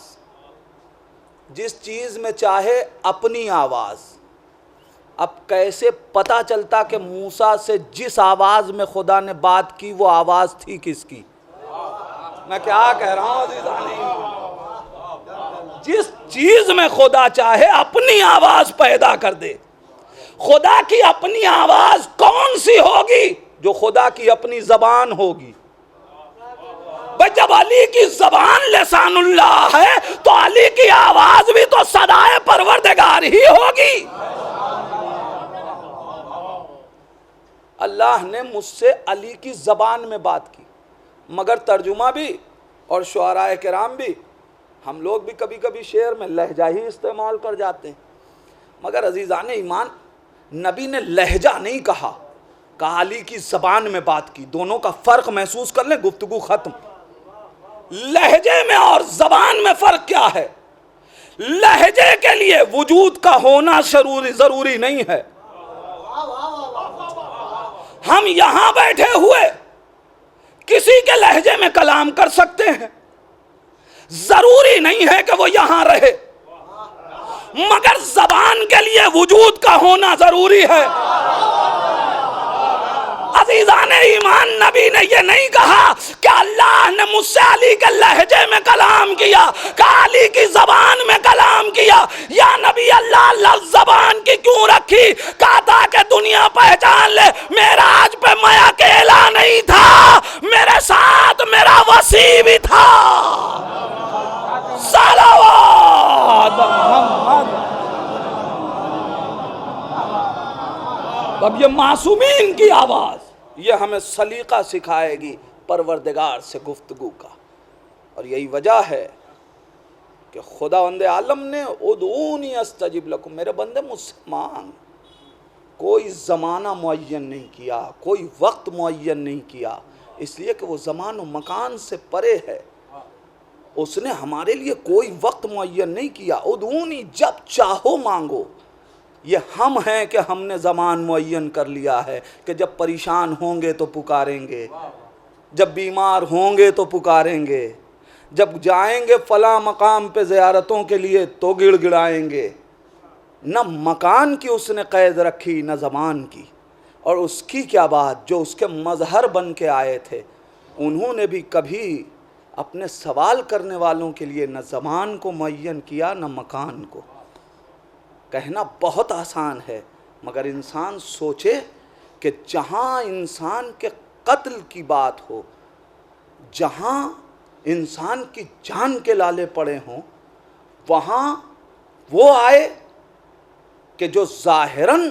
जिस चीज़ में चाहे अपनी आवाज़। अब कैसे पता चलता कि मूसा से जिस आवाज़ में खुदा ने बात की वो आवाज़ थी किसकी? मैं क्या कह रहा हूँ अज़ीज़ान? जिस चीज़ में खुदा चाहे अपनी आवाज़ पैदा कर दे। खुदा की अपनी आवाज़ कौन सी होगी? जो खुदा की अपनी ज़बान होगी। भाई जब अली की ज़बान लिसानुल्लाह है तो अली की आवाज़ भी तो सदाए परवरदिगार ही होगी। अल्लाह ने मुझसे अली की ज़बान में बात की, मगर तर्जुमा भी और शुआराए किराम भी, हम लोग भी कभी कभी शेर में लहजा ही इस्तेमाल कर जाते हैं। मगर अजीज़ान ईमान, नबी ने लहजा नहीं कहा, कहा अली की ज़बान में बात की। दोनों का फ़र्क महसूस कर लें, गुफ्तगू ख़त्म। लहजे में और ज़बान में फ़र्क क्या है? लहजे के लिए वजूद का होना ज़रूरी नहीं है। हम यहाँ बैठे हुए किसी के लहजे में कलाम कर सकते हैं, ज़रूरी नहीं है कि वो यहाँ रहे, मगर ज़बान के लिए वजूद का होना ज़रूरी है। अज़ीज़ान ईमान, नबी ने ये नहीं कहा कि अल्लाह ने मुझसे अली के लहजे में कलाम किया, कहा अली की ज़बान में कलाम किया। या नबी अल्लाह लफ्ज़ ज़बान की क्यों रखी? कहा था कि दुनिया पहचान ले मेराज पे मैं अकेला नहीं था, मेरे साथ मेरा वसी भी था। सलावत मोहम्मद। अब ये मासूमीन की आवाज़, ये हमें सलीका सिखाएगी परवरदिगार से गुफ्तगू का। और यही वजह है कि खुदावंद आलम ने उदऊनी अस्तजिब लकुम, मेरे बंदे मुझसे मांग। कोई ज़माना मुअय्यन नहीं किया, कोई वक्त मुअय्यन नहीं किया, इसलिए कि वो ज़मान व मकान से परे है। उसने हमारे लिए कोई वक्त मुअय्यन नहीं किया। उदूनी, जब चाहो मांगो। ये हम हैं कि हमने ज़मान मुअय्यन कर लिया है कि जब परेशान होंगे तो पुकारेंगे, जब बीमार होंगे तो पुकारेंगे, जब जाएंगे फला मकाम पे ज़ियारतों के लिए तो गिड़गिड़ाएंगे। न मकान की उसने क़ैद रखी न ज़मान की। और उसकी क्या बात, जो उसके मज़हर बन के आए थे उन्होंने भी कभी अपने सवाल करने वालों के लिए न ज़मान को मुअय्यन किया न मकान को। कहना बहुत आसान है, मगर इंसान सोचे कि जहाँ इंसान के कत्ल की बात हो, जहाँ इंसान की जान के लाले पड़े हों, वहाँ वो आए कि जो ज़ाहिरन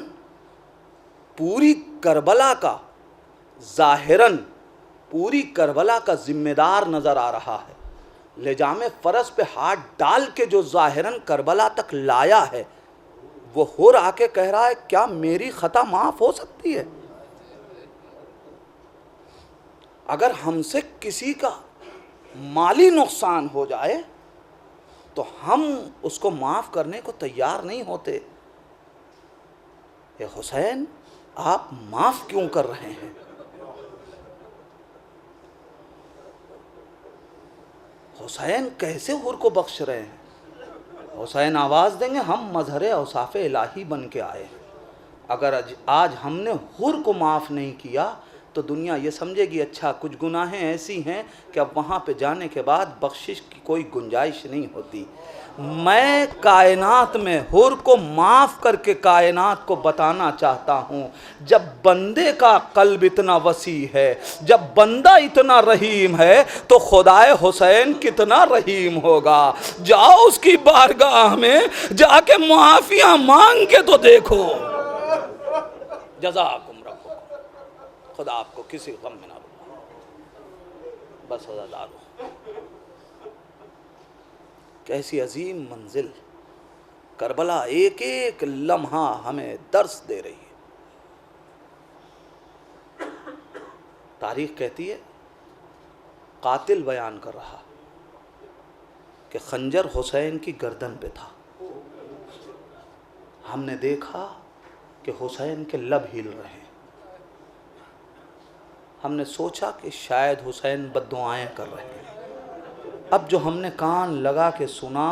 पूरी करबला का, ज़ाहिरन पूरी करबला का ज़िम्मेदार नज़र आ रहा है। लेजामे फ़रस पे हाथ डाल के जो ज़ाहिरन करबला तक लाया है, वो हुर आके कह रहा है क्या मेरी ख़ता माफ़ हो सकती है? अगर हमसे किसी का माली नुकसान हो जाए तो हम उसको माफ़ करने को तैयार नहीं होते। ये हुसैन, आप माफ़ क्यों कर रहे हैं? हुसैन कैसे हुर को बख्श रहे हैं? हुसैन आवाज़ देंगे हम मज़हर औसाफ़ इलाही बन के आए हैं। अगर आज हमने हुर को माफ़ नहीं किया तो दुनिया ये समझेगी अच्छा कुछ गुनाहें ऐसी हैं कि अब वहाँ पे जाने के बाद बख्शिश की कोई गुंजाइश नहीं होती। मैं कायनात में हुर को माफ़ करके कायनात को बताना चाहता हूँ, जब बंदे का कल्ब इतना वसी है, जब बंदा इतना रहीम है तो खुदाए हुसैन कितना रहीम होगा। जाओ उसकी बारगाह में जाके मुआफ़िया मांग के तो देखो। जज़ाकुम रब्बुकुम, खुदा आपको किसी गम में ना रुलाए। बस अज़ादार हो। कैसी अजीम मंजिल, करबला एक एक लम्हा हमें दर्स दे रही है। तारीख़ कहती है, कातिल बयान कर रहा कि खंजर हुसैन की गर्दन पे था। हमने देखा कि हुसैन के लब हिल रहे हैं। हमने सोचा कि शायद हुसैन बद्दुआएं कर रहे हैं। अब जो हमने कान लगा के सुना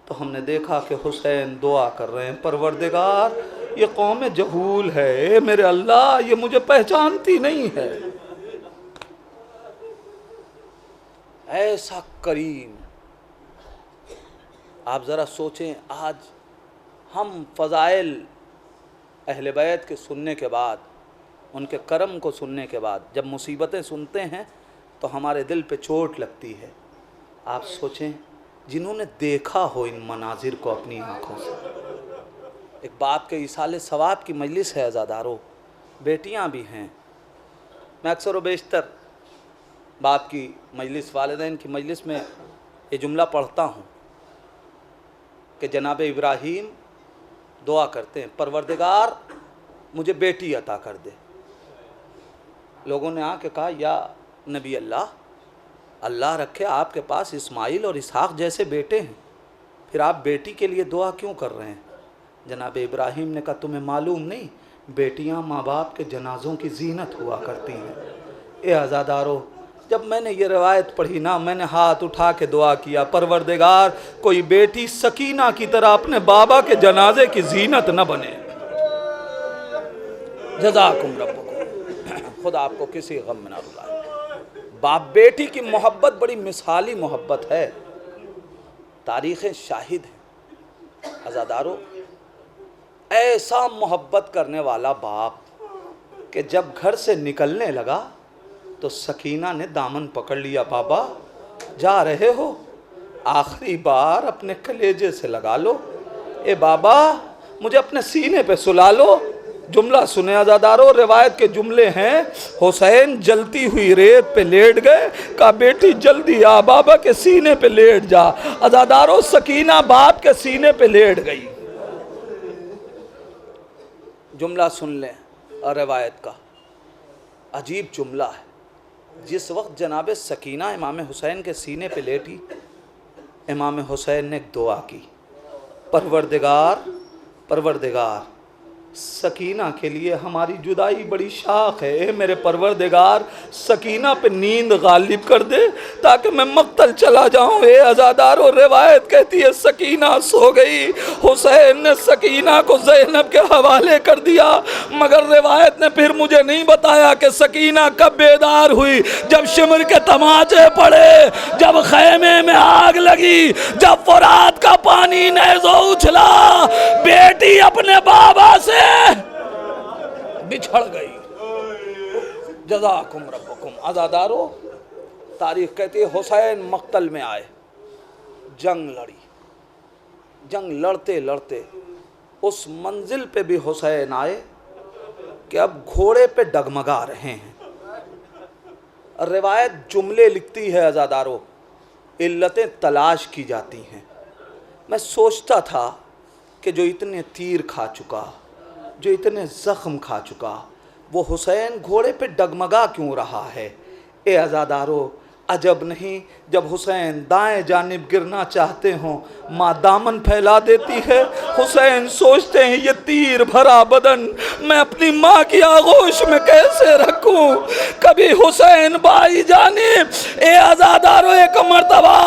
तो हमने देखा कि हुसैन दुआ कर रहे हैं, परवरदिगार ये कौम जहूल है, मेरे अल्लाह ये मुझे पहचानती नहीं है। ऐसा करीम, आप ज़रा सोचें, आज हम फ़ज़ाइल अहले बैत के सुनने के बाद, उनके करम को सुनने के बाद जब मुसीबतें सुनते हैं तो हमारे दिल पे चोट लगती है। आप सोचें जिन्होंने देखा हो इन मनाजिर को अपनी आँखों से। एक बाप के इसाले सवाब की मजलिस है अज़ादारों, बेटियां भी हैं। मैं अक्सर व बेशतर बाप की मजलिस, वालिदैन की मजलिस में ये जुमला पढ़ता हूँ कि जनाब इब्राहीम दुआ करते हैं, परवरदिगार मुझे बेटी अता कर दे। लोगों ने आके कहा, या नबी अल्लाह, अल्लाह रखे आपके पास इस्माइल और इसहाक जैसे बेटे हैं, फिर आप बेटी के लिए दुआ क्यों कर रहे हैं? जनाब इब्राहीम ने कहा, तुम्हें मालूम नहीं, बेटियां माँ बाप के जनाज़ों की जीनत हुआ करती हैं। ए आज़ादारों, जब मैंने ये रवायत पढ़ी ना, मैंने हाथ उठा के दुआ किया, परवरदिगार कोई बेटी सकीना की तरह अपने बाबा के जनाजे की जीनत न बने। जज़ाकुम रब्बुकुम, खुदा आपको किसी गम में ना रुलाए। बाप बेटी की मोहब्बत बड़ी मिसाली मोहब्बत है, तारीख़ें शाहिद हैं। अज़ादारों, ऐसा मोहब्बत करने वाला बाप कि जब घर से निकलने लगा तो सकीना ने दामन पकड़ लिया, बाबा जा रहे हो, आखिरी बार अपने कलेजे से लगा लो। ए बाबा मुझे अपने सीने पे सुला लो। जुमला सुने अज़ादारों, रिवायत के जुमले हैं, हुसैन जलती हुई रेत पे लेट गए, कहा बेटी जल्दी आ, बाबा के सीने पे लेट जा। अज़ादारों, सकीना बाप के सीने पे लेट गई। जुमला सुन लें, और रिवायत का अजीब जुमला है। जिस वक्त जनाब सकीना इमाम हुसैन के सीने पे लेटी, इमाम हुसैन ने एक दुआ की, परवरदिगार परवरदिगार सकीना के लिए हमारी जुदाई बड़ी शाख है, मेरे परवरदिगार सकीना पे नींद गालिब कर दे ताकि मैं मक्तल चला जाऊं। ए अज़ादारो, रिवायत कहती है सकीना सो गई, हुसैन ने सकीना को ज़ैनब के हवाले कर दिया, मगर रिवायत ने फिर मुझे नहीं बताया कि सकीना कब बेदार हुई। जब शिमर के तमाचे पड़े, जब खैमे में आग लगी, जब फुरात का पानी नेज़ो उछला, बेटी अपने बाबा से बिछड़ गई। जज़ाकुम रब्बुकुम। अज़ादारो, तारीख कहती है हुसैन मक्तल में आए, जंग लड़ी, जंग लड़ते लड़ते उस मंजिल पे भी हुसैन आए कि अब घोड़े पे डगमगा रहे हैं। रिवायत जुमले लिखती है अज़ादारो, इल्लतें तलाश की जाती हैं। मैं सोचता था कि जो इतने तीर खा चुका, जो इतने ज़ख्म खा चुका, वो हुसैन घोड़े पे डगमगा क्यों रहा है। ए अज़ादारो, अजब नहीं जब हुसैन दाएं जानिब गिरना चाहते हों, माँ दामन फैला देती है। हुसैन सोचते हैं ये तीर भरा बदन मैं अपनी माँ की आगोश में कैसे रखूं। कभी हुसैन बाई जानिब, ए अज़ादारो, एक मर्तबा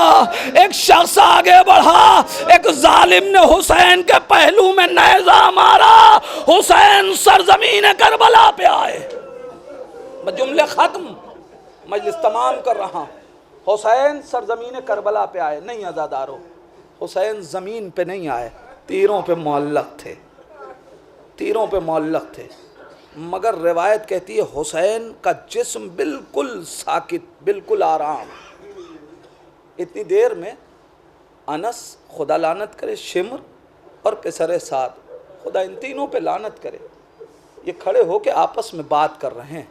एक शख्स आगे बढ़ा, एक जालिम ने हुसैन के पहलू में नेज़ा मारा, हुसैन सरजमीन करबला पे आए। जुमले खत्म, मजलिस तमाम कर रहा हूँ। हुसैन सरजमीन करबला पे आए। नहीं अज़ादारो, हुसैन ज़मीन पे नहीं आए, तीरों पे मुअल्लक़ थे, तीरों पे मुअल्लक़ थे। मगर रिवायत कहती है हुसैन का जिस्म बिल्कुल साकित, बिल्कुल आराम। इतनी देर में अनस, खुदा लानत करे, शिमर और पिसरे साद, खुदा इन तीनों पे लानत करे, ये खड़े होके आपस में बात कर रहे हैं।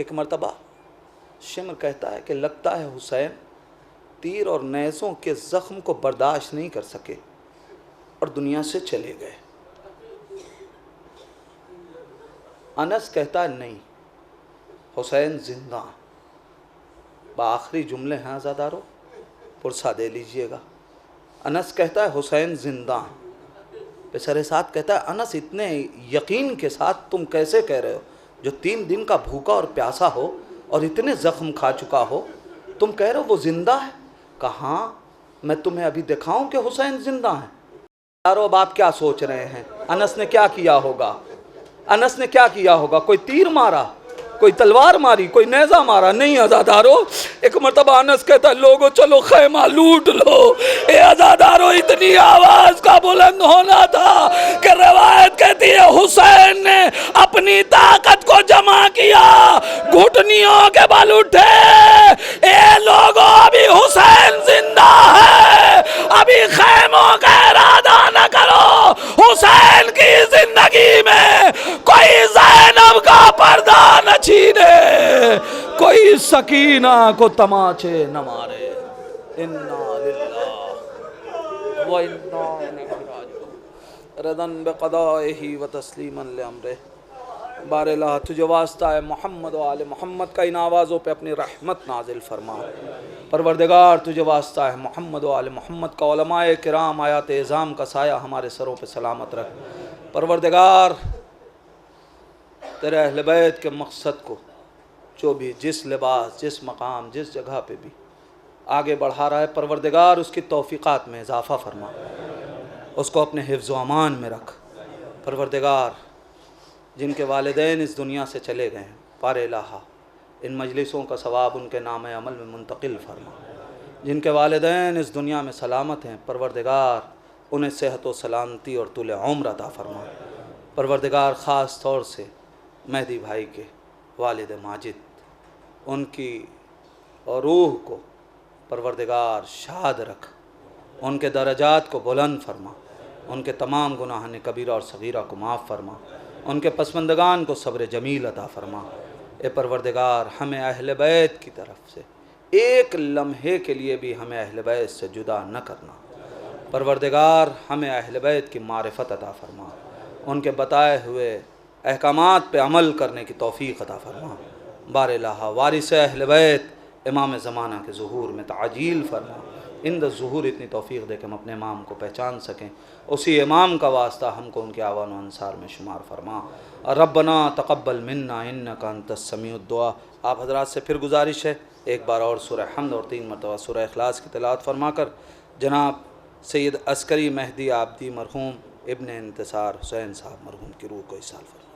एक मर्तबा शिमर कहता है कि लगता है हुसैन तीर और नेज़ों के ज़ख्म को बर्दाश्त नहीं कर सके और दुनिया से चले गए। अनस कहता है नहीं, हुसैन जिंदा। आखिरी जुमले हैं अज़ादारो, पुरसा दे लीजिएगा। अनस कहता है हुसैन जिंदा। बेसरे साथ कहता है अनस इतने यकीन के साथ तुम कैसे कह रहे हो, जो 3 दिन का भूखा और प्यासा हो और इतने ज़ख्म खा चुका हो, तुम कह रहे हो वो ज़िंदा है। कहाँ, मैं तुम्हें अभी दिखाऊं कि हुसैन ज़िंदा है। यारो, अब आप क्या सोच रहे हैं, अनस ने क्या किया होगा? अनस ने क्या किया होगा? कोई तीर मारा, कोई तलवार मारी, कोई नेज़ा मारा? नहीं अज़ादारो। एक मरतबा अनस कहता है लोगो चलो खैमा लूट लो। ए अज़ादारो, इतनी आवाज़ का बुलंद होना था कि रिवायत कहती है हुसैन ने अपनी ताकत को जमा किया, घुटनियों के बल उठे। ए लोगो, अभी हुसैन जिंदा है, अभी खैमों का इरादा न करो। हुसैन की जिंदगी में कोई ज़ैनब का पर्दा न छीने, कोई सकीना को तमाचे न मारे। इन्ना लिल्लाह व इन्ना इलैहि राजिऊन। रदन बिक़दाइही व तस्लीमन लिअम्रिही। बारेला तुझे वास्ता है मोहम्मद व आले मोहम्मद का इन आवाज़ों पे अपनी रहमत नाजिल फरमा। परवरदिगार तुझे वास्ता है मोहम्मद व आले मोहम्मद का उलमाए किराम आयात एज़ाम का साया हमारे सरों पे सलामत रख। परवरदिगार तेरे अहले बैत के मकसद को जो भी जिस लिबास, जिस मकाम, जिस जगह पे भी आगे बढ़ा रहा है, परवरदिगार उसकी तौफ़ीक़ात में इजाफ़ा फरमा, उसको अपने हिफ्ज़ व अमान में रख। परवरदिगार जिनके वालिदैन इस दुनिया से चले गए हैं, पारे इलाहा इन मजलिसों का सवाब उनके नाम अमल में मुंतकिल फरमा। जिनके वालिदैन इस दुनिया में सलामत हैं, परवरदिगार उन्हें सेहत व सलामती और तुल उम्र अता फरमा। परवरदिगार ख़ास तौर से मेहदी भाई के वालिद माजिद, उनकी और रूह को परवरदिगार शाद रख, उनके दरजात को बुलंद फरमा, उनके तमाम गुनाहान कबीरा और सगीरा को माफ़ फरमा, उनके पसमंदगान को सब्र जमील अता फरमा। ए परवरदिगार, हमें अहले बैत की तरफ से एक लम्हे के लिए भी हमें अहले बैत से जुदा न करना। परवरदिगार, हमें अहले बैत की मारिफत अता फरमा, उनके बताए हुए अहकामात पे अमल करने की तौफ़ीक़ अता फरमा। बारलाहा वारिस अहल बैत इमाम ज़माना के ज़ुहूर में ताजील फरमा। इंद ज़ुहूर इतनी तौफ़ीक़ दे कि हम अपने इमाम को पहचान सकें, उसी इमाम का वास्ता हमको उनके आवान व अंसार में शुमार फरमा। रब्बना तक़ब्बल मिन्ना इन्नका अंतस समीउद दुआ। आप हज़रात से फिर गुजारिश है, एक बार और सूरह हम्द और 3 मरतबा सूरह इखलास की तिलावत फरमाकर जनाब सैयद अस्करी मेहदी आबदी मरहूम इब्न इंतसार हुसैन साहब मरहूम की रूह को इसाल फरमा।